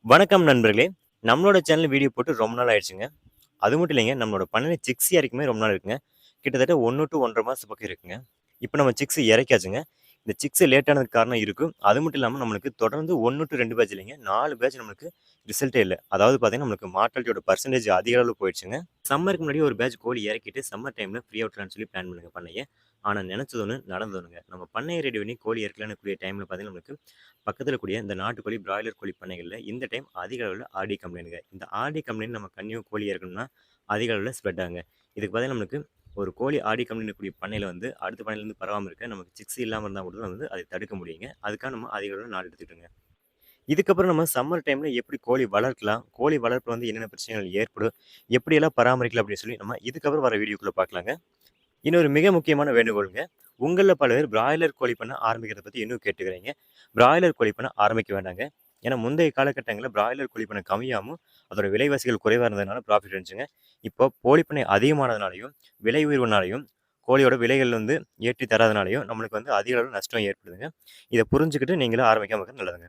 வணக்கம் நண்பர்களே! நம்மளோட சேனல் வீடியோ போட்டு ரொம்ப நாள் ஆயிடுச்சுங்க. அது மட்டும் இல்லைங்க, நம்மளோட பண்ணையில சிக்ஸ் இறக்குமே ரொம்ப நாள் இருக்குங்க. கிட்டத்தட்ட 1 டூ 1 1/2 மாசம் பக்கம் இருக்குங்க. இப்ப நம்ம சிக்ஸ் இறக்கியாச்சுங்க. இந்த சிக்ஸ் லேட் ஆனதுக்கு காரணம் இருக்கு. அது மட்டும் இல்லாம நம்மளுக்கு தொடர்ந்து 1 டூ 2 பேட்ச் இல்லைங்க, 4 பேட்ச் நம்மளுக்கு ரிசல்ட்டே இல்ல. அதாவது பார்த்தீங்கன்னா, நம்மளுக்கு மார்ட்டாலிட்டியோட பெர்சன்டேஜ் அதிக அளவுல போயிடுச்சுங்க. சம்மருக்கு முன்னாடி ஒரு பேட்ச் கோழி இறக்கிட்டு, சம்மர் டைம்ல ஃப்ரீயா விட்டுறலான்னு சொல்லி பிளான் பண்ணுங்க பண்ணைய. ஆனா நெனச்சது ஒண்ணு, நடந்தது ஒண்ணுங்க. நம்ம பண்ணைய ரெடி பண்ணி கோழி இறக்கலான்னு கூடிய டைம்ல பார்த்தீங்கன்னா, நம்மளுக்கு பக்கத்துல கூடிய இந்த நாட்டுக்கோழி, பிராய்லர் கோழி பண்ணைகள்ல இந்த டைம் அதிக அளவுல ஆர்டி கம்ப்ளைண்ட்ங்க. இந்த ஆர்டி கம்ப்ளைண்ட் நம்ம கன்னியூ கோழி இறக்கணும்னா, அதிக அளவுல ஸ்ப்ரெட் ஆகுங்க. இதுக்கு பார்த்தீங்கன்னா, நம்மளுக்கு ஒரு கோழி ஆர்டி கம்ப்ளைண்ட் கூடிய பண்ணையில வந்து அடுத்த பண்ணையிலேருந்து பரவாம இருக்க நமக்கு சிக்ஸ் இல்லாம இருந்தா மட்டும் தான் வந்து அதை தடுக்க முடியுங்க. அதுக்காக நம்ம அதிக அளவுல நாள் எடுத்துக்கிட்டோங்க. இதுக்கப்புறம் நம்ம சம்மர் டைம்ல எப்படி கோழி வளர்க்கலாம்? கோழி வளர்ப்புல வந்து என்னென்ன பிரச்சனைகள் ஏற்படும்? எப்படியெல்லாம் பராமரிக்கலாம் அப்படின்னு சொல்லி நம்ம இதுக்கப்புறம் வர வீடியோக்குள்ள பார்க்கலாங்க. இன்னொரு மிக முக்கியமான வேண்டுகோளுங்க. உங்கள்ல பல பேர் பிராய்லர் கோழி பண்ண ஆரம்பிக்கிறத பத்தி இன்னும் கேட்டுக்கிறீங்க. பிராய்லர் கோழி பண்ண ஆரம்பிக்க வேண்டாங்க. ஏன்னா முந்தைய காலகட்டங்கள்ல பிராய்லர் கோழி பண்ண கம்மியாவும், அதோட விலைவாசிகள் குறைவா இருந்ததுனால ப்ராஃபிட் இருந்துச்சுங்க. இப்போ கோழிப்பண்ணை அதிகமானதுனாலயும், விலை உயர்வுனாலயும், கோழியோட விலைகள் வந்து ஏற்றி தராதனாலயும் நம்மளுக்கு வந்து அதிக அளவு நஷ்டம் ஏற்படுதுங்க. இத புரிஞ்சுக்கிட்டு நீங்களும் ஆரம்பிக்காம இருக்கிறது நல்லதுங்க.